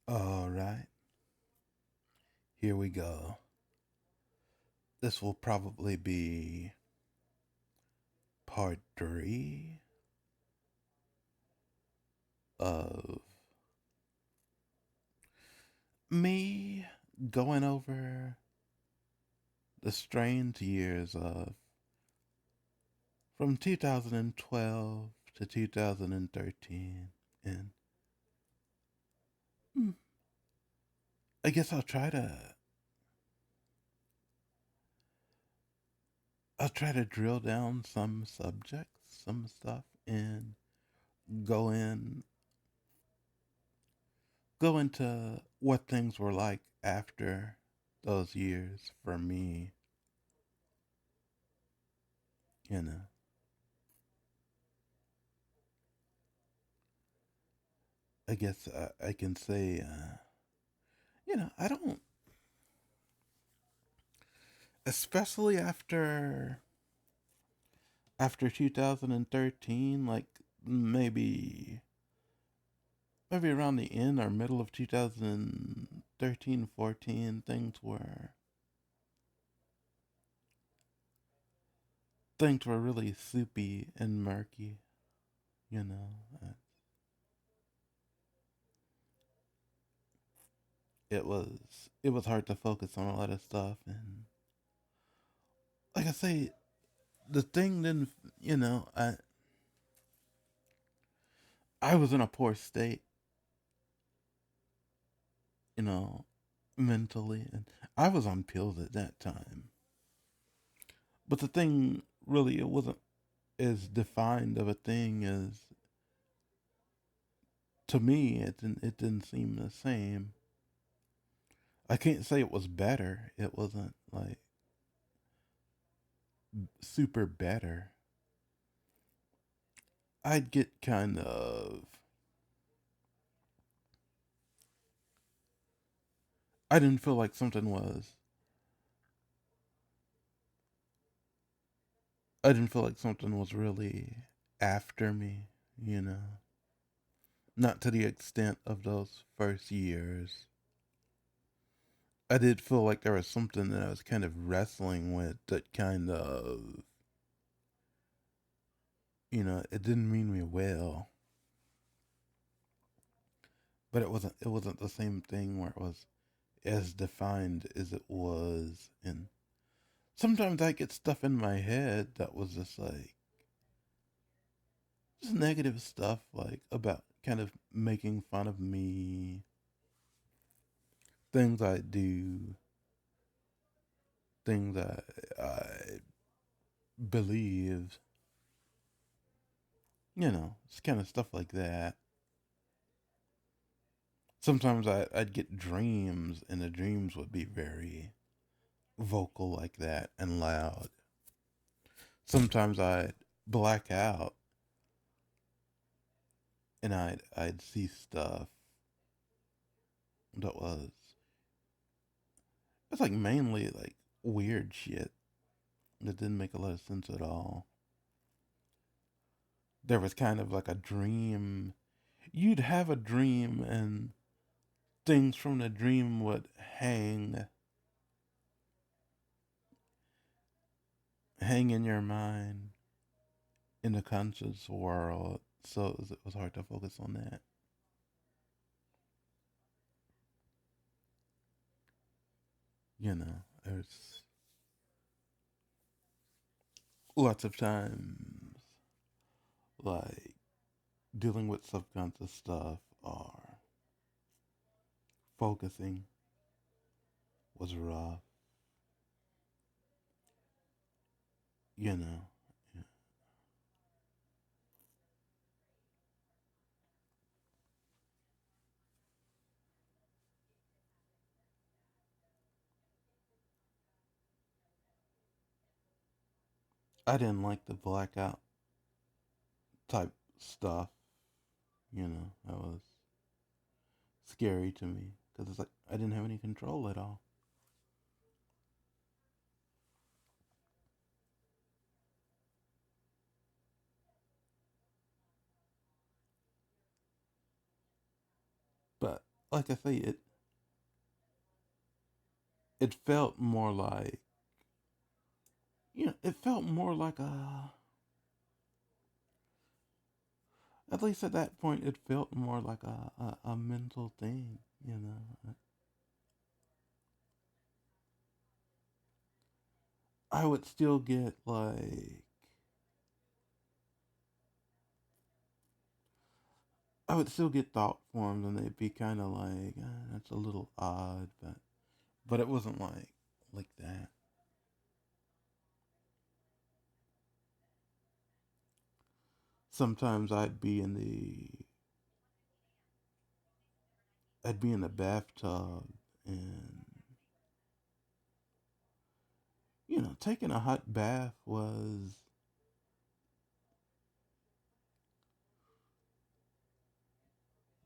All right, here we go. This will probably be part three of me going over the strange years of from 2012 to 2013. And mm, I guess I'll try to drill down some subjects, some stuff, and go in go into what things were like after those years for me, you know. I guess I can say, I don't, especially after 2013, like maybe maybe around the end or middle of 2013, 14, things were really soupy and murky, you know. It was hard to focus on a lot of stuff, and like I say, the thing didn't, you know, I was in a poor state, you know, mentally, and I was on pills at that time. But the thing really, it wasn't as defined of a thing as to me. It didn't seem the same. I can't say it was better. It wasn't like super better. I'd get kind of. I didn't feel like something was. I didn't feel like something was really after me, you know. Not to the extent of those first years. I did feel like there was something that I was kind of wrestling with that kind of, it didn't mean me well, but it wasn't the same thing where it was as defined as it was. And sometimes I get stuff in my head that was just negative stuff, like about kind of making fun of me, things I do, things I believe, it's kind of stuff like that. Sometimes I'd get dreams, and the dreams would be very vocal like that and loud. Sometimes I'd black out, and I'd see stuff that it's like mainly like weird shit that didn't make a lot of sense at all. There was kind of like a dream. You'd have a dream, and things from the dream would hang in your mind in the conscious world. So it was hard to focus on that. There's lots of times like dealing with subconscious stuff or focusing was rough, you know. I didn't like the blackout type stuff, that was scary to me because it's like I didn't have any control at all. But like I say, it felt more like, it felt more like at least at that point, it felt more like a mental thing, you know. I would still get like, I would still get thought forms, and they'd be kind of like, that's a little odd, but it wasn't like that. Sometimes I'd be in the bathtub, and taking a hot bath was,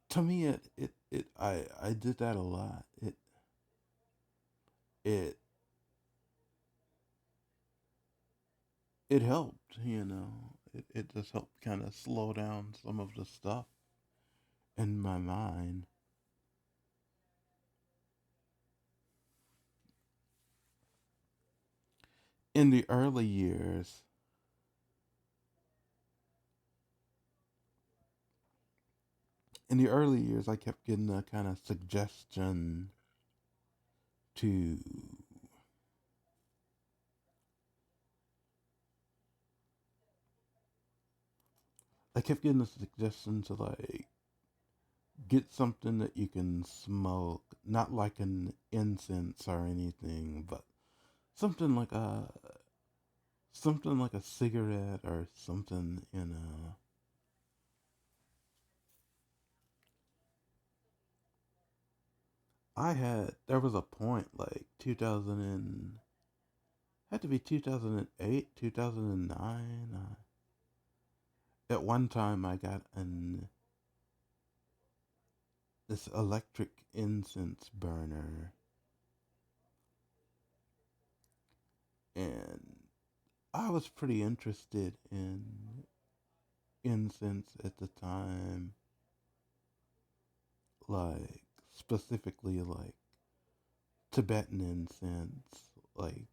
to me, I did that a lot. It it helped, it just helped kind of slow down some of the stuff in my mind. In the early years, I kept getting a kind of suggestion to, I kept getting a suggestion to like get something that you can smoke, not like an incense or anything, but something like a something like a cigarette or something, there was a point like 2000 and had to be 2008, 2009. At one time I got an this electric incense burner, and I was pretty interested in incense at the time, like specifically like Tibetan incense, like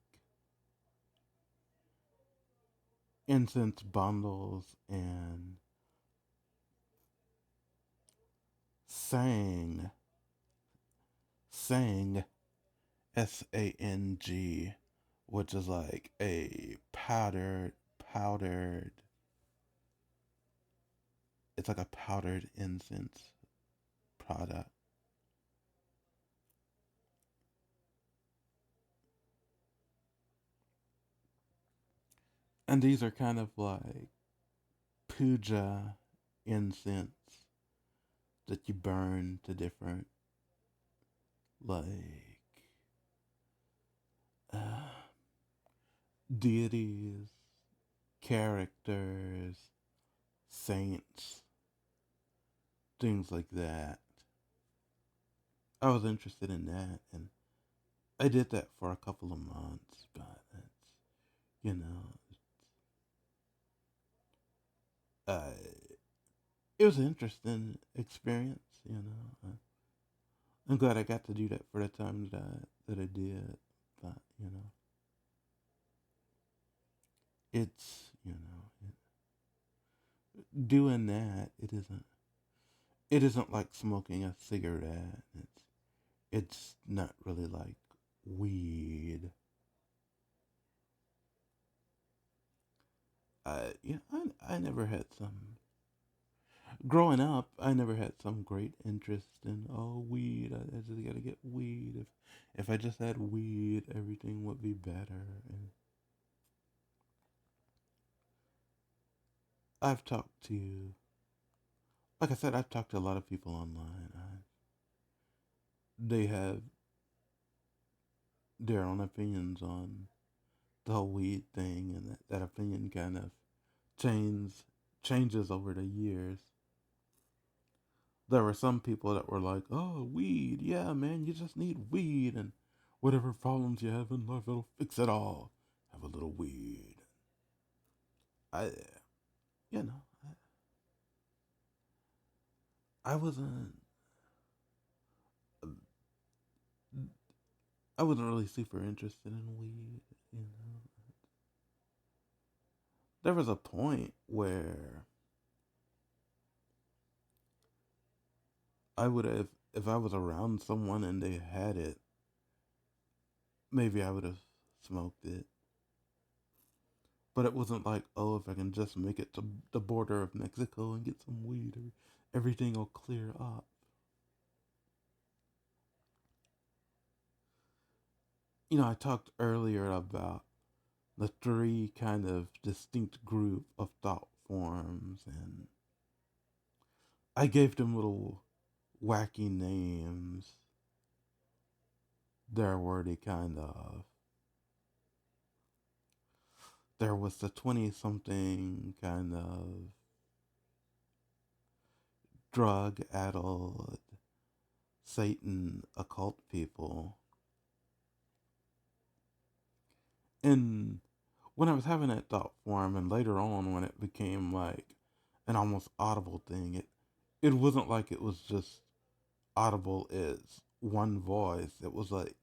incense bundles, and sang, sang, sang, which is like a powdered, it's like a powdered incense product. And these are kind of like puja incense that you burn to different, like, uh, deities, characters, saints, things like that. I was interested in that, and I did that for a couple of months, but you know, uh, it was an interesting experience. I'm glad I got to do that for the time that I did, but it's doing that. It isn't like smoking a cigarette. It's not really like weed. I never had some growing up. I never had some great interest in weed. I just gotta get weed. If I just had weed, everything would be better. And I've talked to, like I said, I've talked to a lot of people online. They have their own opinions on the whole weed thing, and that opinion kind of changes changes over the years. There were some people that were like, "Oh, weed, yeah, man, you just need weed, and whatever problems you have in life, it'll fix it all. Have a little weed." I, you know, I wasn't. I wasn't really super interested in weed, you know. There was a point where I would have, if I was around someone and they had it, maybe I would have smoked it. But it wasn't like, oh, if I can just make it to the border of Mexico and get some weed, everything will clear up. You know, I talked earlier about the three kind of distinct group of thought forms, and I gave them little wacky names. There were the kind of, there was the 20 something kind of drug addled Satan occult people. And when I was having that thought form, and later on when it became like an almost audible thing, it wasn't like it was just audible as one voice. It was like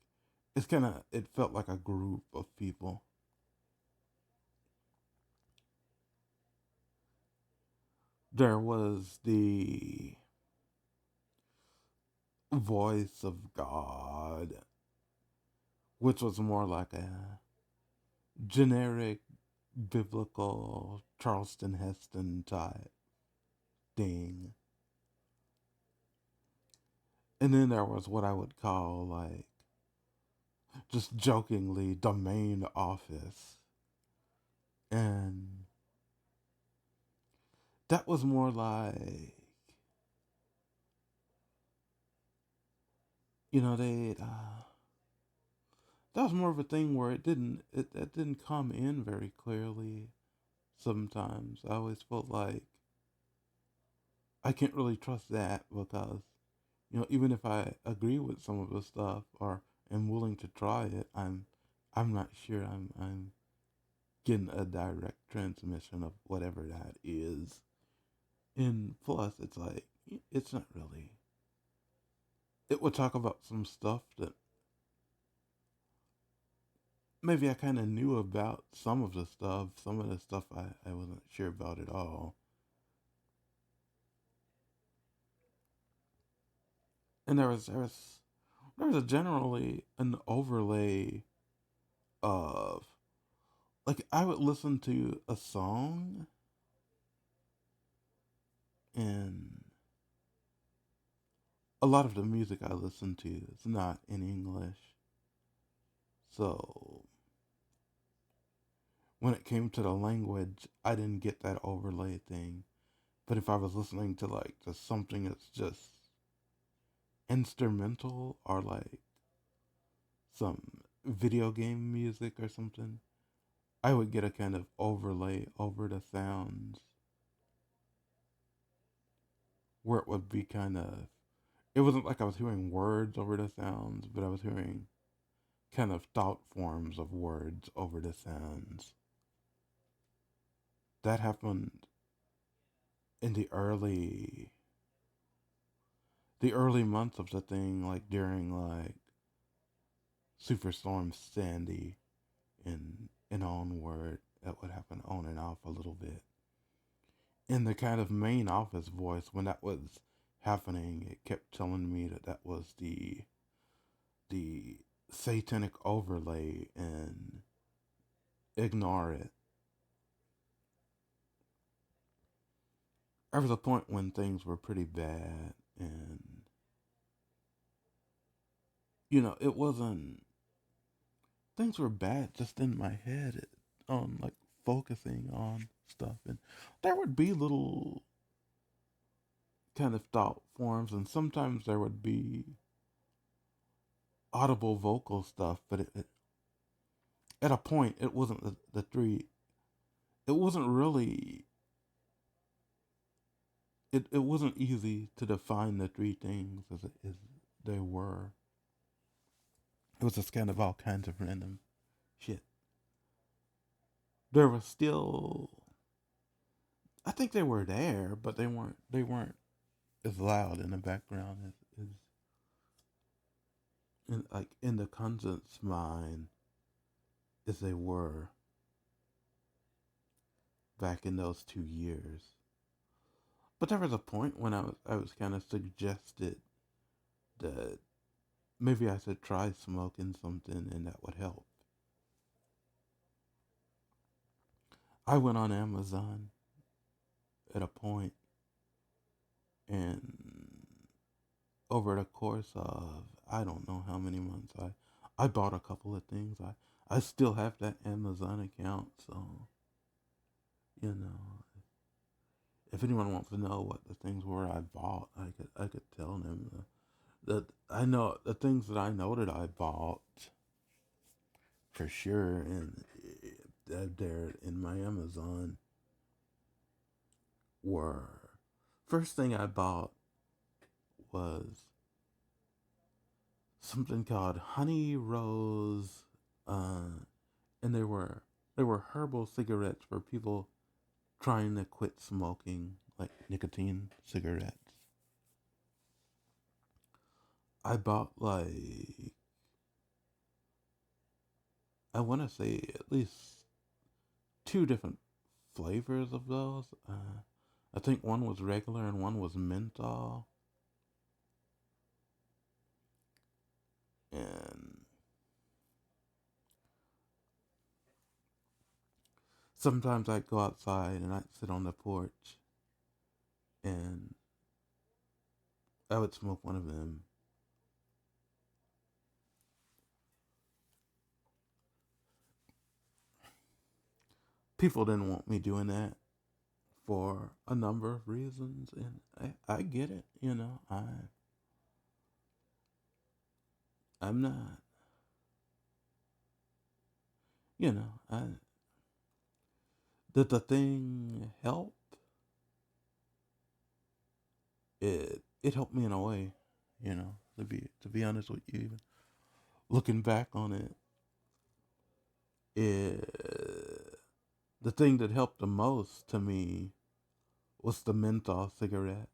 it's kind of, it felt like a group of people. There was the voice of God, which was more like a generic biblical Charleston Heston type thing. And then there was what I would call, like, just jokingly, the main office. And that was more like, you know, that was more of a thing where it didn't come in very clearly sometimes. I always felt like I can't really trust that because, you know, even if I agree with some of the stuff or am willing to try it, I'm not sure I'm getting a direct transmission of whatever that is. And plus, it's like it's not really. It would talk about some stuff that maybe I kind of knew about some of the stuff. Some of the stuff I wasn't sure about at all. And there was a generally an overlay of, like, I would listen to a song and a lot of the music I listen to is not in English. So when it came to the language, I didn't get that overlay thing. But if I was listening to like just something that's just instrumental or like some video game music or something, I would get a kind of overlay over the sounds where it would be kind of, it wasn't like I was hearing words over the sounds, but I was hearing kind of thought forms of words over the sounds. That happened in the early months of the thing, like during like Superstorm Sandy and onward. That would happen on and off a little bit. In the kind of main office voice, when that was happening, it kept telling me that was the satanic overlay and ignore it. There was a point when things were pretty bad, and it wasn't, things were bad just in my head on like focusing on stuff, and there would be little kind of thought forms, and sometimes there would be audible vocal stuff, but at a point it wasn't the three. It wasn't really. It wasn't easy to define the three things as they were. It was just kind of all kinds of random shit. There was still, I think they were there, but they weren't as loud in the background as in the conscience mind as they were back in those 2 years. But there was a point when I was kind of suggested that maybe I should try smoking something and that would help. I went on Amazon at a point, and over the course of I don't know how many months, I bought a couple of things. I still have that Amazon account, so you know, if anyone wants to know what the things were I bought, I could tell them that I know the things that I know that I bought for sure, and they're in my Amazon were first thing I bought was something called honey rose, and they were herbal cigarettes for people trying to quit smoking, like nicotine cigarettes. I bought like I want to say at least two different flavors of those. I think one was regular and one was menthol, and sometimes I'd go outside and I'd sit on the porch and I would smoke one of them. People didn't want me doing that for a number of reasons, and I get it. I'm not. I did the thing help? It helped me in a way. To be honest with you, even looking back on it, the thing that helped the most to me was the menthol cigarette.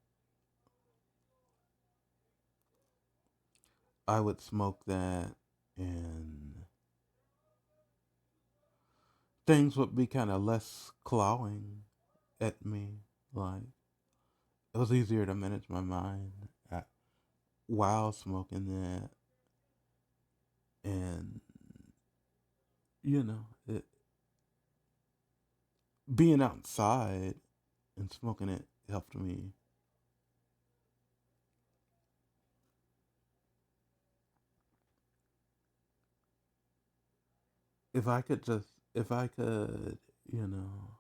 I would smoke that, and things would be kind of less clawing at me. Like, it was easier to manage my mind while smoking that. And, it, being outside and smoking it helped me. If I could, you know,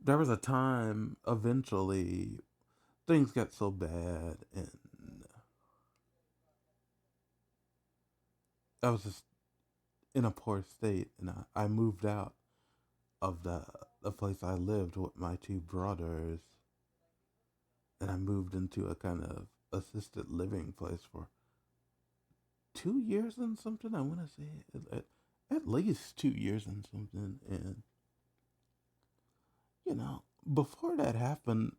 there was a time eventually things got so bad, and I was just in a poor state, and I moved out of the place I lived with my two brothers, and I moved into a kind of assisted living place for 2 years and something. I want to say at least 2 years and something, and before that happened,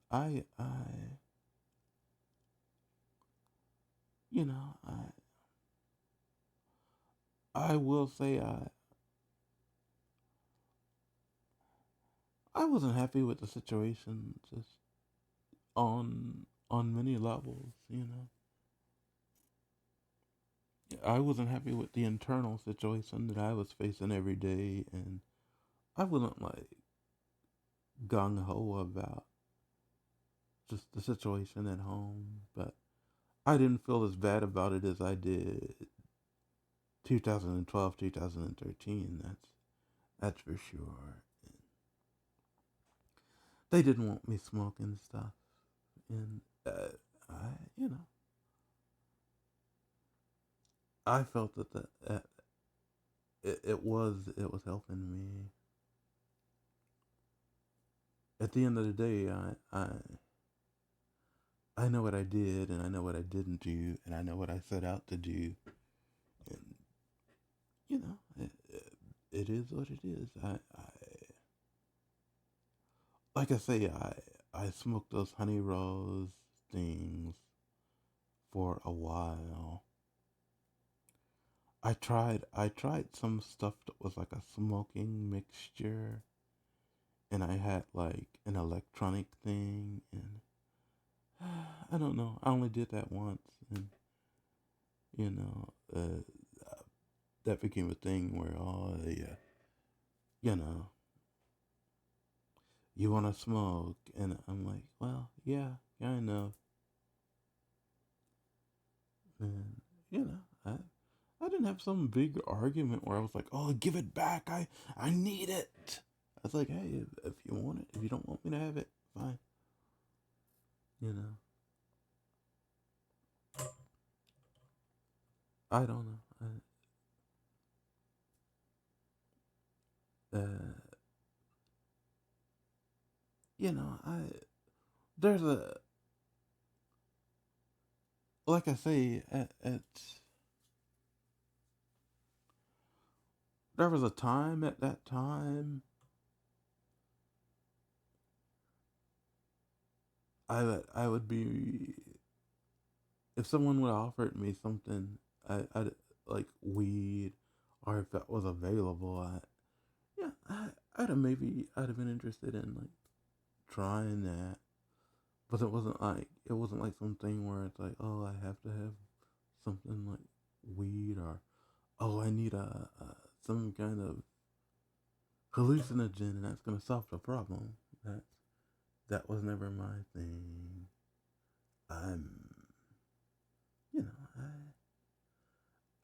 you know, I will say I wasn't happy with the situation, just on many levels. I wasn't happy with the internal situation that I was facing every day, and I wasn't like gung ho about just the situation at home, but I didn't feel as bad about it as I did 2012, 2013. That's for sure. They didn't want me smoking stuff, and I, you know, I felt that it was helping me. At the end of the day, I know what I did, and I know what I didn't do, and I know what I set out to do, and it is what it is. Like I say, I smoked those honey rolls things for a while. I tried some stuff that was like a smoking mixture, and I had like an electronic thing, and I don't know. I only did that once, and you know, that became a thing where, oh yeah, you know, you want to smoke, and I'm like, well, yeah, kind of, and you know, I didn't have some big argument where I was like, oh, give it back, I need it. I was like, hey, if you want it, if you don't want me to have it, fine, you know. I don't know. Uh, you know, there's a like I say, there was a time at that time I would be, if someone would offered me something, I'd like weed, or if that was available, yeah, I'd have been interested in like trying that, but it wasn't like something where it's like, oh, I have to have something like weed, or oh, I need a some kind of hallucinogen and that's gonna solve the problem. That was never my thing. I'm, you know,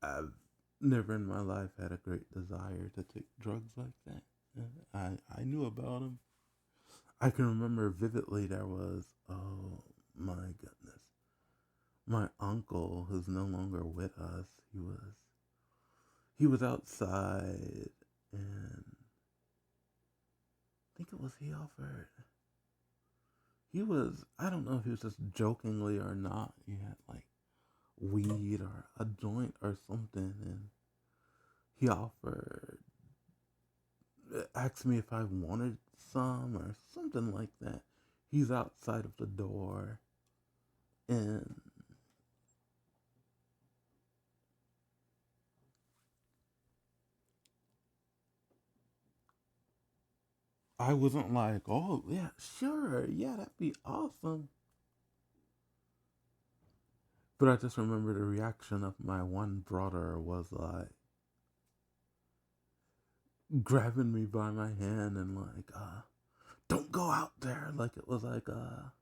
I've never in my life had a great desire to take drugs like that. I knew about them. I can remember vividly there was, oh my goodness, my uncle who's no longer with us. He was outside, and I think it was he offered. He was, I don't know if he was just jokingly or not. He had like weed or a joint or something, and he offered, asked me if I wanted some or something like that. He's outside of the door, and I wasn't like, oh yeah, sure, yeah, that'd be awesome. But I just remember the reaction of my one brother was like grabbing me by my hand and like, don't go out there, like it was like a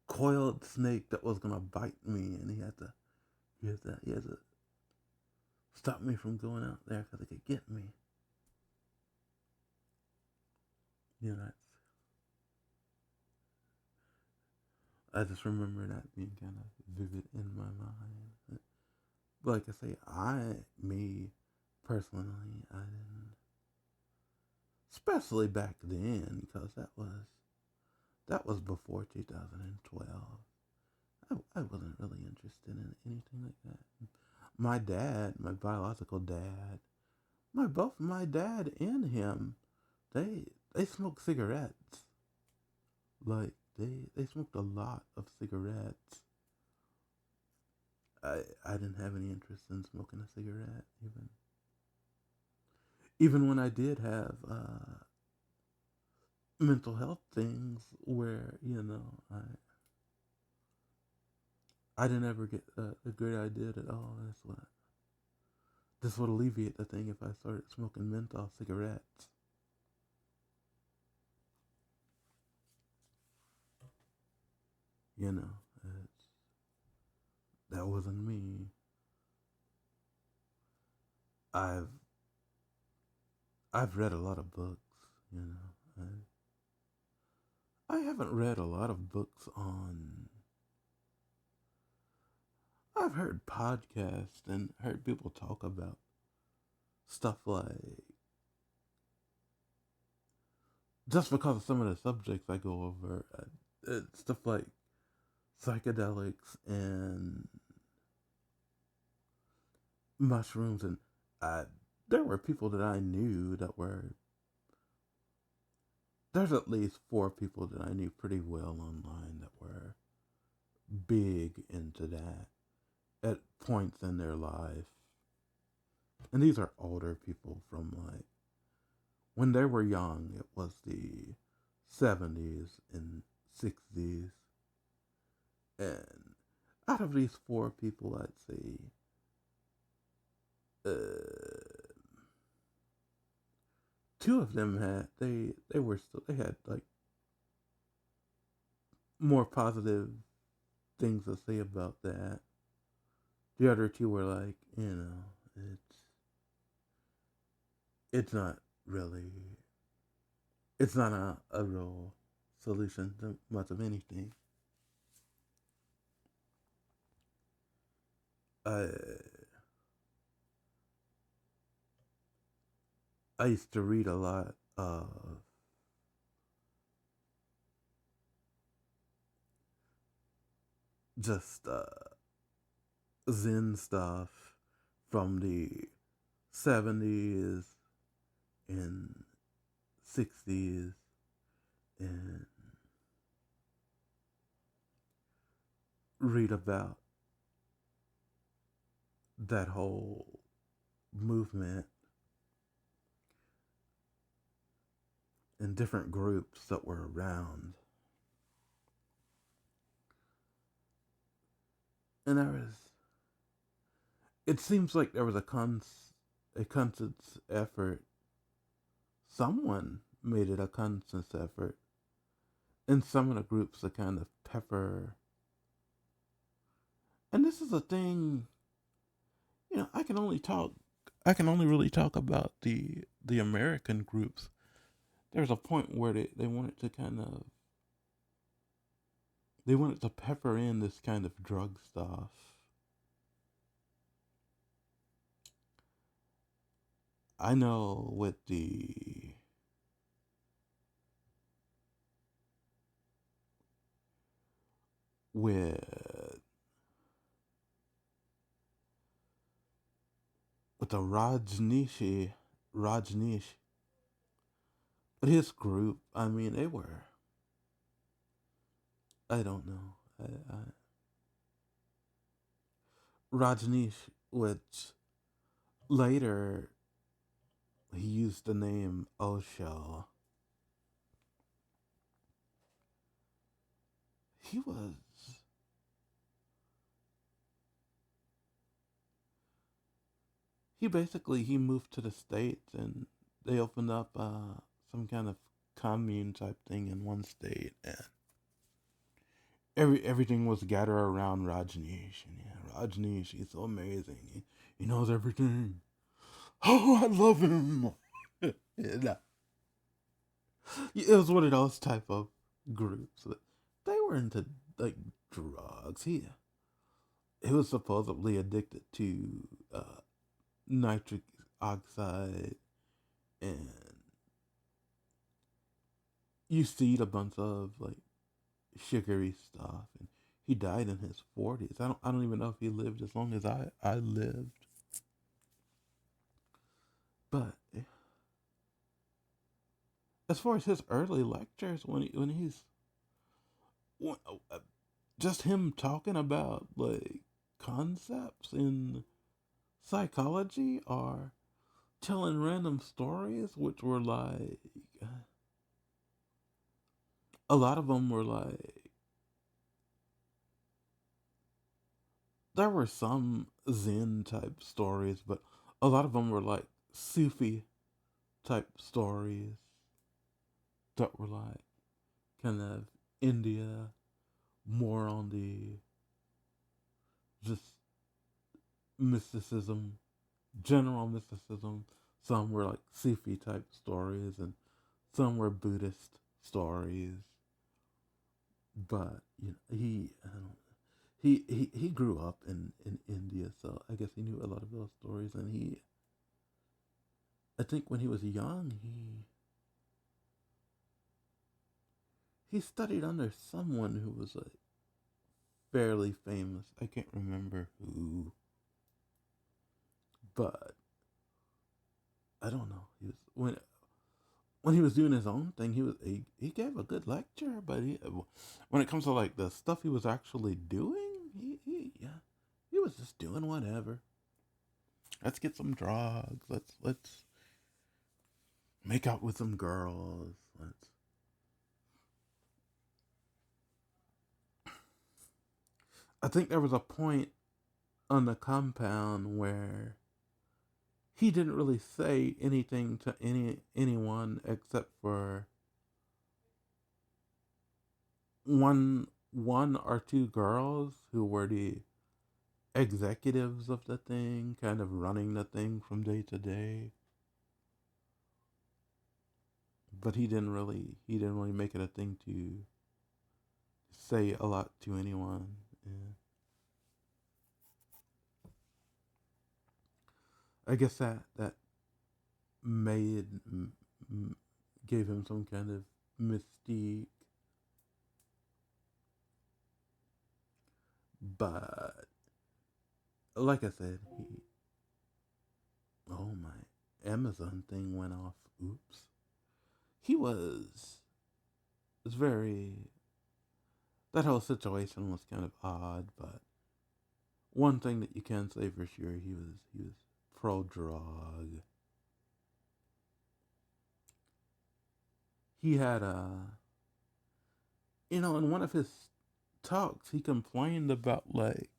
coiled snake that was gonna bite me, and he had to stop me from going out there because it could get me. You know, I just remember that being kind of vivid in my mind. But like I say, me personally, I didn't, especially back then, because that was before 2012. I wasn't really interested in anything like that. My dad, my biological dad, both my dad and him, they smoked cigarettes. Like they smoked a lot of cigarettes. I didn't have any interest in smoking a cigarette, even when I did have mental health things where I didn't ever get a great idea at all. This would alleviate the thing if I started smoking menthol cigarettes. You know, that wasn't me. I've I've read a lot of books. You know, I haven't read a lot of books on. I've heard podcasts and heard people talk about stuff like, just because of some of the subjects I go over, stuff like psychedelics and mushrooms, and I, there were people that I knew that were there's at least four people that I knew pretty well online that were big into that at points in their life. And these are older people from like when they were young, it was the 70s and 60s. And out of these four people, I'd say two of them had they were still they had like more positive things to say about that. The other two were like, it's not really it's not a real solution to much of anything. I I used to read a lot of just Zen stuff from the 70s and 60s and read about that whole movement and different groups that were around. And it seems like there was a conscious effort. Someone made it a conscious effort in some of the groups to kind of pepper. And this is a thing, I can only really talk about the American groups. There's a point where they wanted to they wanted to pepper in this kind of drug stuff. I know with with the Rajneesh, but his group, I mean, they were, I don't know, Rajneesh, which later he used the name Osho. He was he moved to the States and they opened up some kind of commune type thing in one state, and everything was gathered around Rajneesh. And yeah, Rajneesh, he's so amazing. He knows everything. Oh, I love him. Yeah, it was one of those type of groups. They were into like drugs. He was supposedly addicted to nitric oxide and used to eat a bunch of like sugary stuff. And he died in his 40s. I don't even know if he lived as long as I lived. But as far as his early lectures, when he's when, just him talking about like concepts in psychology or telling random stories, which were like a lot of them were like there were some Zen type stories, but a lot of them were like soupy type stories that were like kind of India, more on the just mysticism, general mysticism. Some were like Sufi type stories, and some were Buddhist stories. But he grew up in India, so I guess he knew a lot of those stories. And I think when he was young, he studied under someone who was like fairly famous. I can't remember who, but I don't know. He was when he was doing his own thing, he gave a good lecture, but when it comes to like the stuff he was actually doing, yeah, he was just doing whatever. Let's get some drugs. Let's make out with some girls. Let's. I think there was a point on the compound where he didn't really say anything to anyone except for one or two girls who were the executives of the thing, kind of running the thing from day to day. But he didn't really make it a thing to say a lot to anyone. Yeah. I guess that made gave him some kind of mystique, but like I said, oh my Amazon thing went off. Oops. He was very, that whole situation was kind of odd, but one thing that you can say for sure, he was pro drug. He had in one of his talks, he complained about like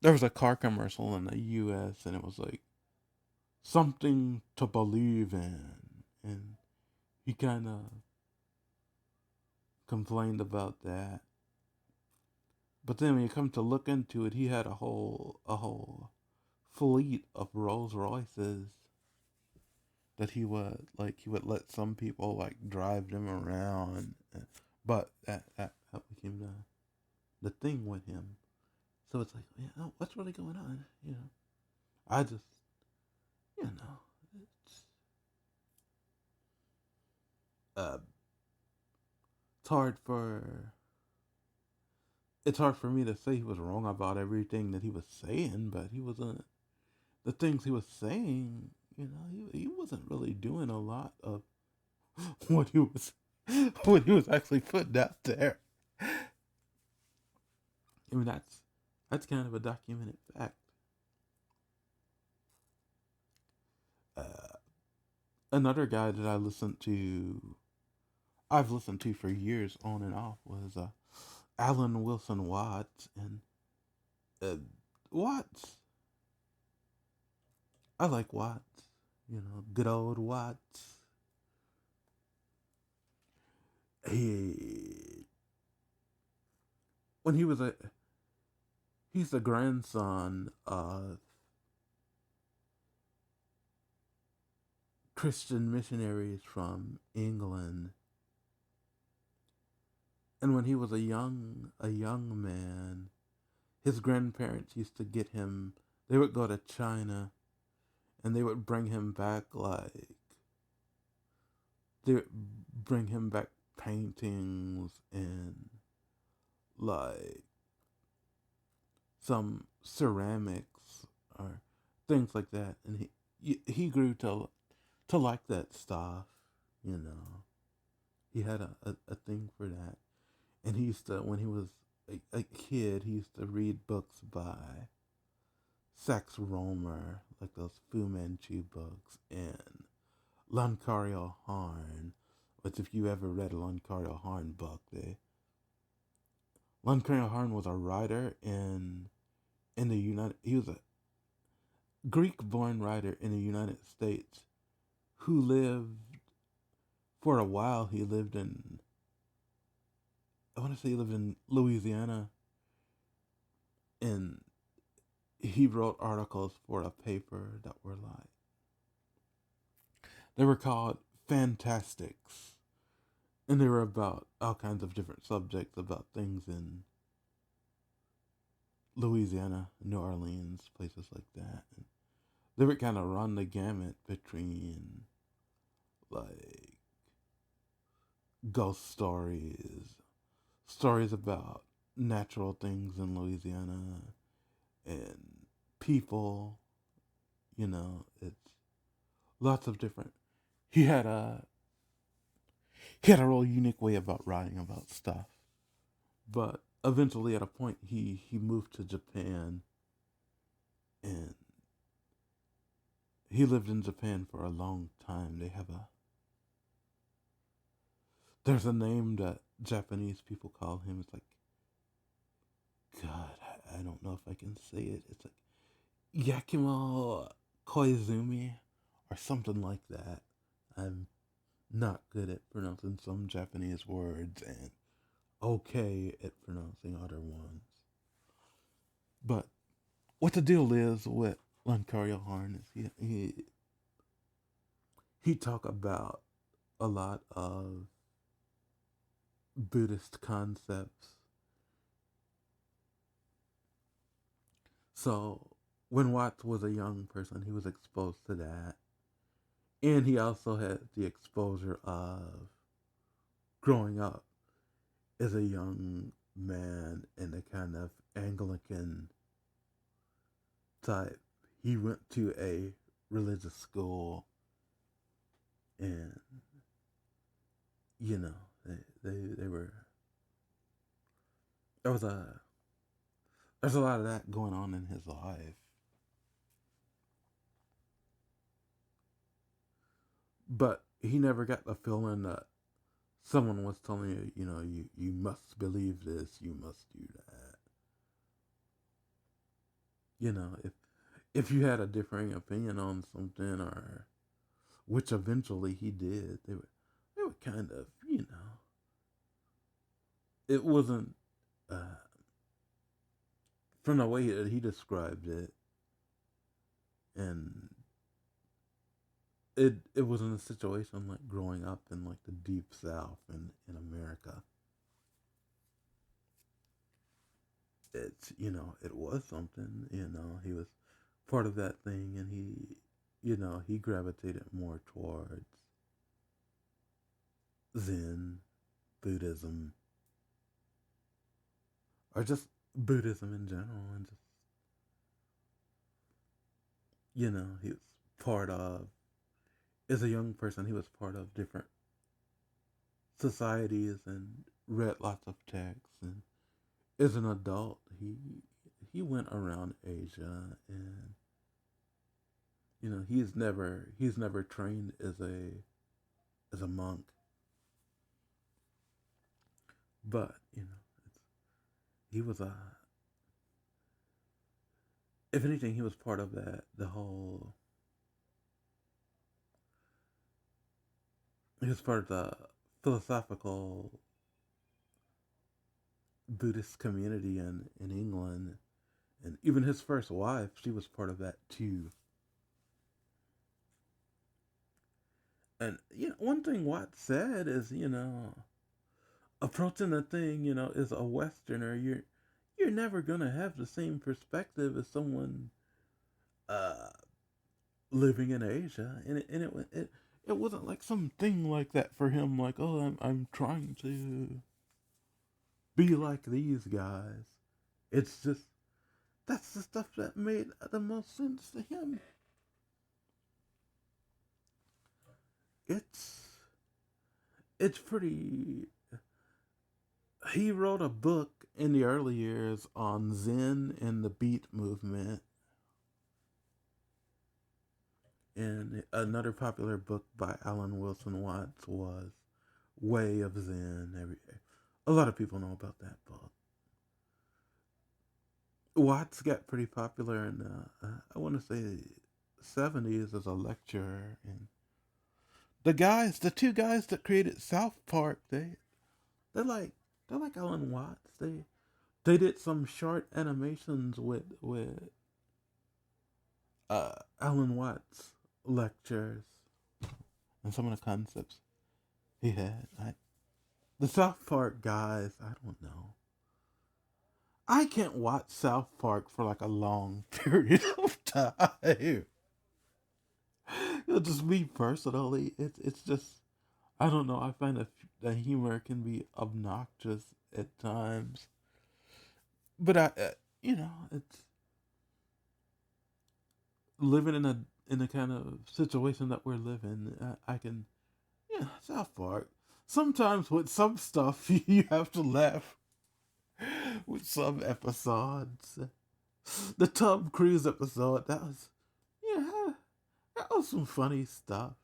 there was a car commercial in the U.S. and it was like something to believe in, and he kind of complained about that. But then when you come to look into it, he had a whole fleet of Rolls Royces that he would let some people like drive them around, but that became the thing with him. So it's like, yeah, what's really going on? I just, it's uh, it's hard for it's hard for me to say he was wrong about everything that he was saying, but he wasn't. The things he was saying, he wasn't really doing a lot of what he was what he was actually putting out there. I mean, that's kind of a documented fact. Uh, Another guy that I've listened to for years on and off was Alan Wilson Watts, and uh, Watts. I like Watts. Good old Watts. He when he was a he's the grandson of Christian missionaries from England. And when he was a young man, his grandparents used to get him. They would go to China, and they would bring him back they would bring him back paintings and like some ceramics or things like that. And he grew to like that stuff. You know, he had a thing for that, and he used to when he was a kid, he used to read books by Sax Rohmer, like those Fu Manchu books, and Lancario Harn. Which, if you ever read a Lancario Harn book, Lancario Harn was a writer in the United. He was a Greek-born writer in the United States who lived for a while. He lived in I want to say he lived in Louisiana, and he wrote articles for a paper that were like they were called Fantastics, and they were about all kinds of different subjects about things in Louisiana, New Orleans, places like that. And they would kind of run the gamut between like ghost stories, stories about natural things in Louisiana, and people. It's lots of different. He had a he had a real unique way about writing about stuff. But eventually, at a point, he moved to Japan, and he lived in Japan for a long time. There's a name that Japanese people call him. It's like, God, I don't know if I can say it. It's like Yakimo Koizumi or something like that. I'm not good at pronouncing some Japanese words and okay at pronouncing other ones. But what the deal is with Lancario Harn is he talk about a lot of Buddhist concepts. So when Watts was a young person, he was exposed to that. And he also had the exposure of growing up as a young man in a kind of Anglican type. He went to a religious school, and you know they were there was a there's a lot of that going on in his life. But he never got the feeling that someone was telling you, you must believe this, you must do that. If you had a differing opinion on something, or which eventually he did, they were kind of, it wasn't from the way that he described it, and it was in a situation like growing up in like the deep south in America. It's it was something. He was part of that thing, and he gravitated more towards Zen, Buddhism, or just Buddhism in general, and just he was part of as a young person, he was part of different societies and read lots of texts. And as an adult, he went around Asia, and he's never trained as a monk, but he was a if anything, he was part of that the whole. He was part of the philosophical Buddhist community in England, and even his first wife, she was part of that too. And one thing Watt said is, approaching a thing, as a Westerner, you're never gonna have the same perspective as someone uh, living in Asia, and it wasn't like something like that for him. Like, oh, I'm trying to be like these guys. It's just that's the stuff that made the most sense to him. It's it's pretty. He wrote a book in the early years on Zen and the Beat movement, and another popular book by Alan Wilson Watts was Way of Zen. A lot of people know about that book. Watts got pretty popular in I want to say 70s as a lecturer, and the two guys that created South Park, they're like they're like Alan Watts. They did some short animations with Alan Watts lectures and some of the concepts he had. The South Park guys, I don't know. I can't watch South Park for like a long period of time. Just me personally, it's just I don't know. I find that the humor can be obnoxious at times, but it's living in the kind of situation that we're living, I can, yeah, South Park. Sometimes with some stuff, you have to laugh with some episodes. The Tom Cruise episode, yeah, that was some funny stuff.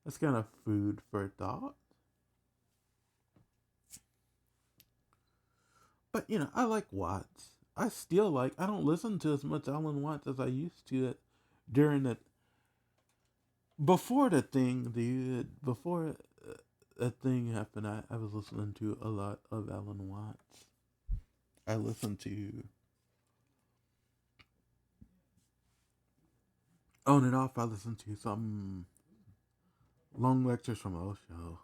That's kind of food for thought. But, I like Watts. I don't listen to as much Alan Watts as I used to during the, before the thing, dude, before that thing happened, I was listening to a lot of Alan Watts. I listened to on and off. I listened to some long lectures from Osho,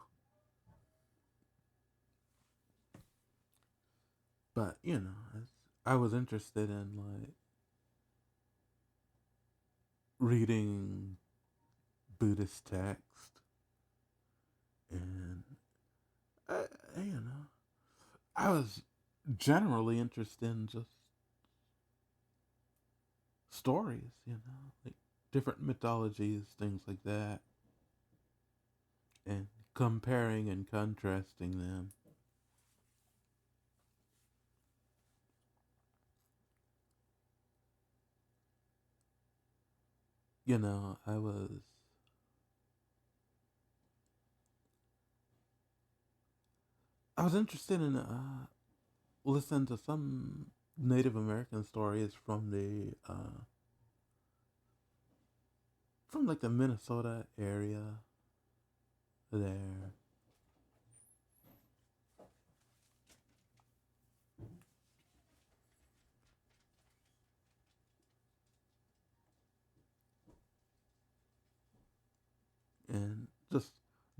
but I was interested in like reading Buddhist text, and I, you know, I was generally interested in just stories, like different mythologies, things like that, and comparing and contrasting them. You know, I was interested in listening to some Native American stories from like the Minnesota area there. And just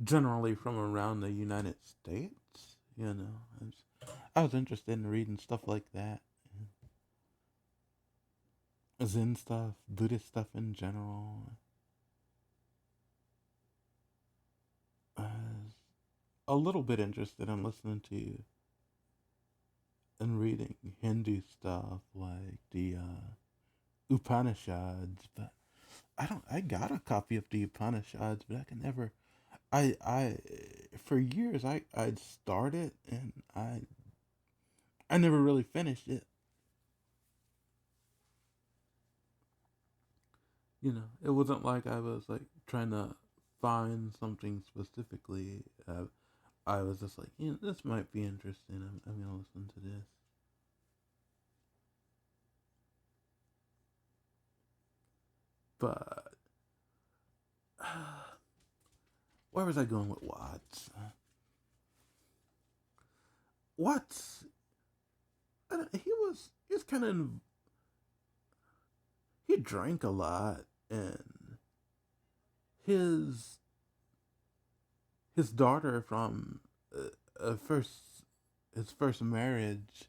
generally from around the United States, I was interested in reading stuff like that. Zen stuff, Buddhist stuff in general. I was a little bit interested in listening to and reading Hindu stuff like the Upanishads, but I got a copy of the Upanishads, but I can never I for years I'd started and I never really finished it. It wasn't like I was like trying to find something specifically. I was just like, this might be interesting. I'm gonna listen to this. But where was I going with Watts? Watts, he was kind of, he drank a lot, and his his daughter from first his first marriage,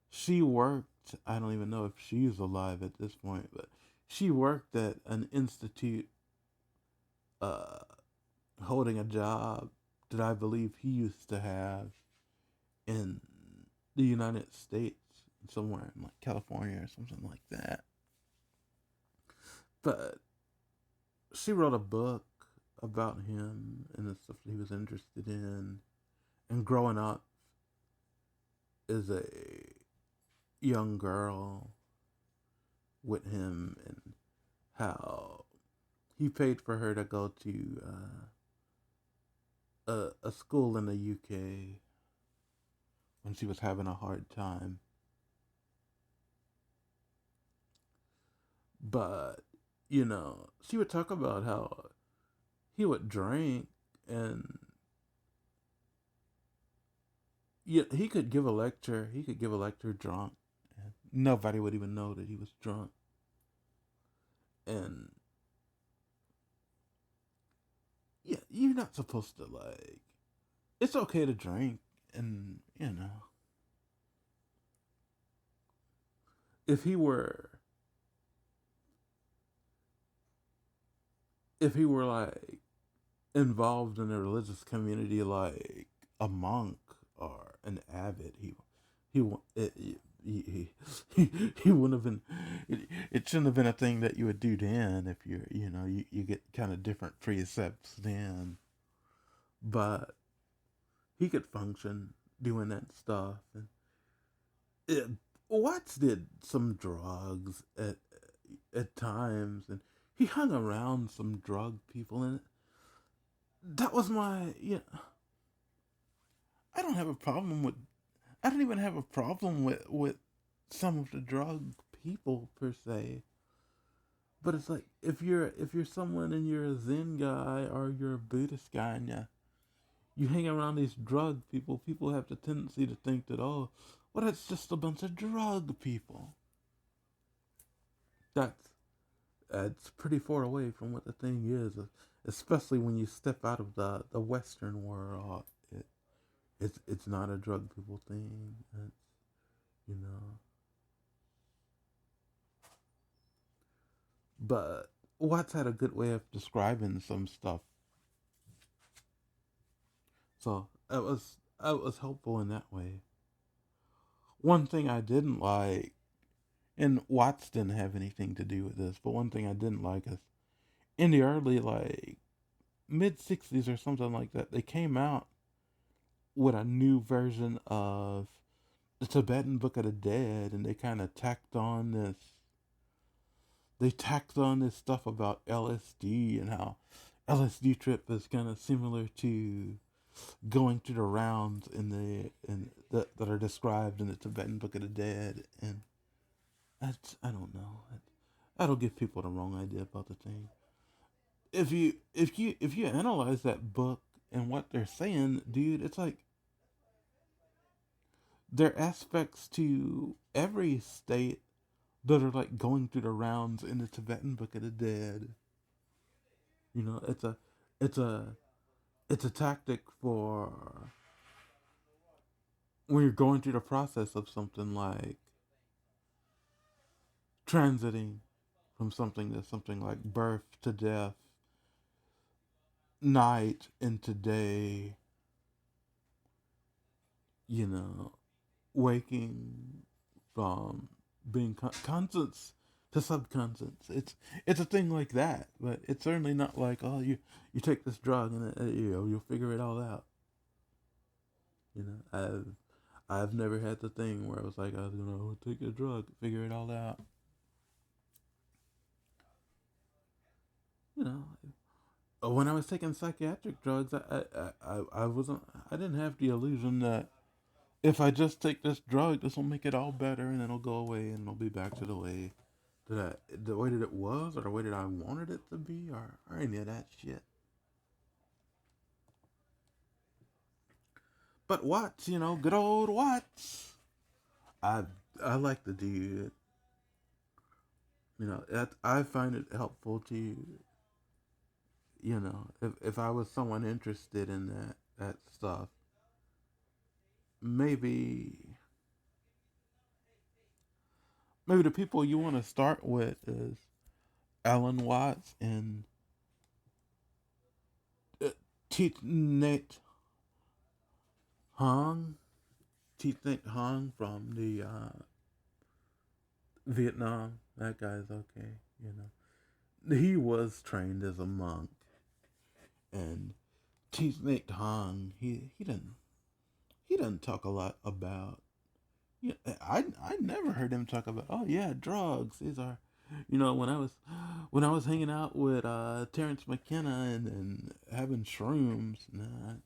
she worked. I don't even know if she's alive at this point, but she worked at an institute, uh, holding a job that I believe he used to have in the United States, somewhere in like California or something like that. But she wrote a book about him and the stuff that he was interested in, and growing up as a young girl with him, and how he paid for her to go to a school in the UK when she was having a hard time. But, she would talk about how he would drink, and yeah, he could give a lecture drunk, and nobody would even know that he was drunk. And yeah, you're not supposed to like, it's okay to drink, and if he were if he were like involved in a religious community like a monk or an abbot, he he wouldn't have been. It shouldn't have been a thing that you would do then if you get kind of different precepts then. But he could function doing that stuff. And it, Watts did some drugs at times, and he hung around some drug people, and that was my I don't have a problem with. I don't even have a problem with some of the drug people per se. But it's like if you're someone and you're a Zen guy or you're a Buddhist guy and you hang around these drug people, people have the tendency to think that, oh, well, that's just a bunch of drug people. That's that's pretty far away from what the thing is, especially when you step out of the Western world. It's not a drug people thing. It's, you know. But Watts had a good way of describing some stuff, so it was helpful in that way. One thing I didn't like, and Watts didn't have anything to do with this, but one thing I didn't like is in the early like mid '60s or something like that, they came out with a new version of the Tibetan Book of the Dead, and they kind of tacked on this. They tacked on this stuff about LSD and how LSD trip is kind of similar to going through the rounds that are described in the Tibetan Book of the Dead, and I don't know. That'll give people the wrong idea about the thing. If you analyze that book and what they're saying, dude, it's like there are aspects to every state that are like going through the rounds in the Tibetan Book of the Dead. You know, it's a it's a tactic for when you're going through the process of something like transiting from something to something like birth to death, night into day, you know, waking from being conscious to subconscious. It's a thing like that, but it's certainly not like, oh, you take this drug and you'll figure it all out. You know, I've never had the thing where I was like, I was gonna take a drug, figure it all out. You know, when I was taking psychiatric drugs, I wasn't. I didn't have the illusion that if I just take this drug, this will make it all better, and it'll go away, and it'll be back to the way that it was, or the way that I wanted it to be, or any of that shit. But Watts, good old Watts. I I like the dude. I find it helpful to, if I was someone interested in that stuff, maybe maybe the people you want to start with is Alan Watts and Thich Nhat Hanh. Thich Nhat Hanh from the Vietnam. That guy's okay. He was trained as a monk, and Thich Nhat Hanh, he doesn't talk a lot about. I never heard him talk about. Oh yeah, drugs. These are, when I was hanging out with Terrence McKenna and having shrooms. Nah,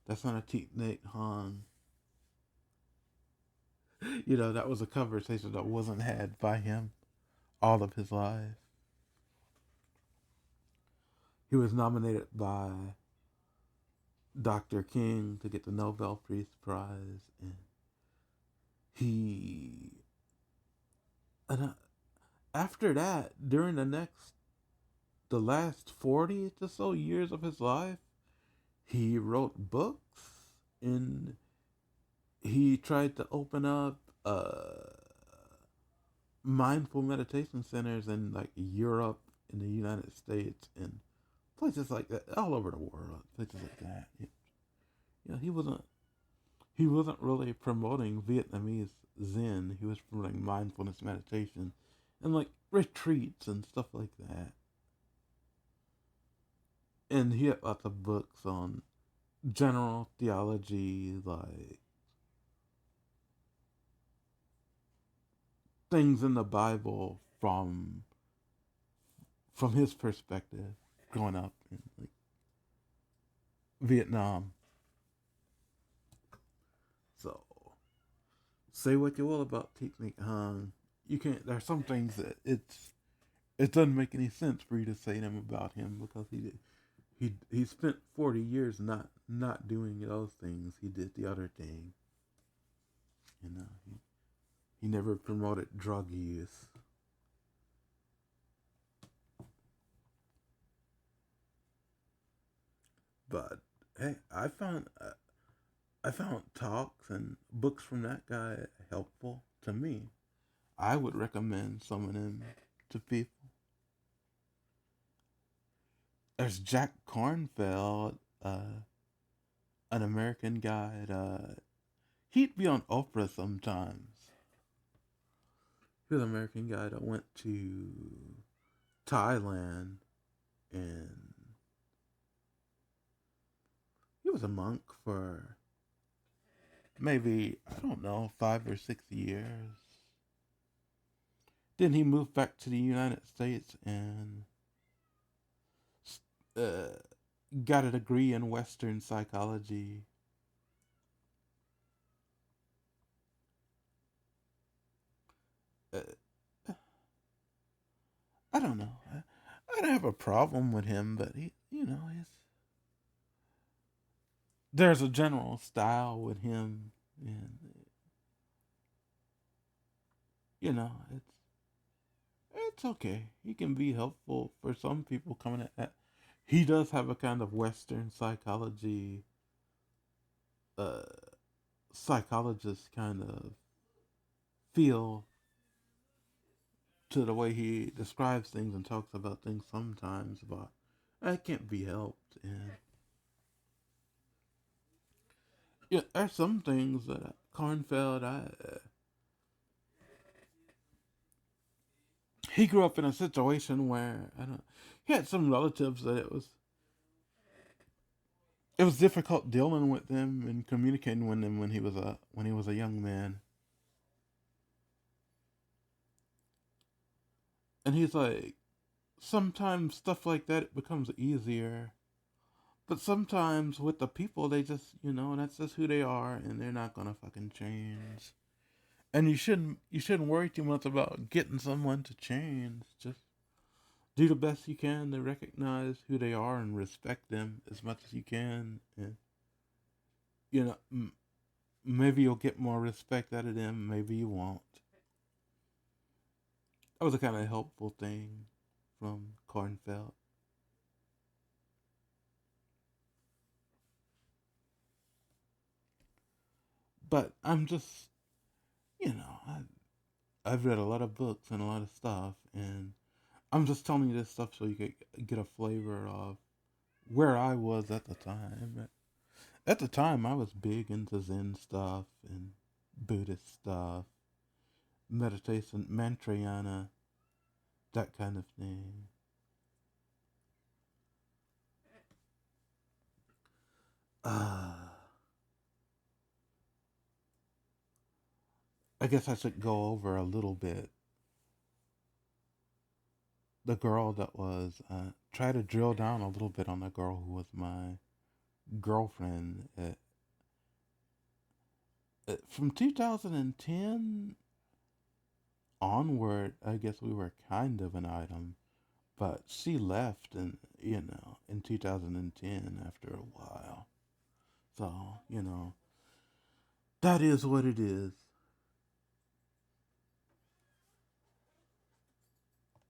that's not a Thich Nhat Hanh. That was a conversation that wasn't had by him all of his life. He was nominated by Dr. King to get the Nobel Peace Prize, and he and after that, during the last 40 or so years of his life, he wrote books, and he tried to open up mindful meditation centers in like Europe, in the United States, and places like that, all over the world, places like that. He wasn't he wasn't really promoting Vietnamese Zen. He was promoting mindfulness meditation and like retreats and stuff like that. And he had lots of books on general theology, like things in the Bible from his perspective, growing up in like Vietnam. So say what you will about Thich Hanh, you can't. There are some things that it doesn't make any sense for you to say them about him because he spent 40 years not doing those things. He did the other thing. You know, he never promoted drug use. But hey, I found talks and books from that guy helpful to me. I would recommend some of them to people. There's Jack Kornfield, an American guy. He'd be on Oprah sometimes. He was an American guy that went to Thailand, and he was a monk for maybe, I don't know, 5 or 6 years. Then he moved back to the United States and uh, got a degree in Western psychology. Uh, I don't know. I don't have a problem with him, but there's a general style with him, and you know, it's okay. He can be helpful for some people coming at. He does have a kind of Western psychology, uh, psychologist kind of feel to the way he describes things and talks about things sometimes, but it can't be helped. And yeah, there's some things that Kornfeld, he grew up in a situation where I don't. He had some relatives that it was difficult dealing with them and communicating with them when he was a young man. And he's like, sometimes stuff like that it becomes easier, but sometimes with the people they just that's just who they are and they're not gonna fucking change. And you shouldn't worry too much about getting someone to change. Just do the best you can to recognize who they are and respect them as much as you can, and you know maybe you'll get more respect out of them, maybe you won't. That was a kind of helpful thing from Kornfeld. But I'm just, I've read a lot of books and a lot of stuff, and I'm just telling you this stuff so you could get a flavor of where I was at the time. At the time, I was big into Zen stuff and Buddhist stuff, meditation, mantrayana, that kind of thing. Uh, I guess I should go over a little bit the girl that was, try to drill down a little bit on the girl who was my girlfriend. From 2010 onward, I guess we were kind of an item, but she left in 2010 after a while. So, that is what it is.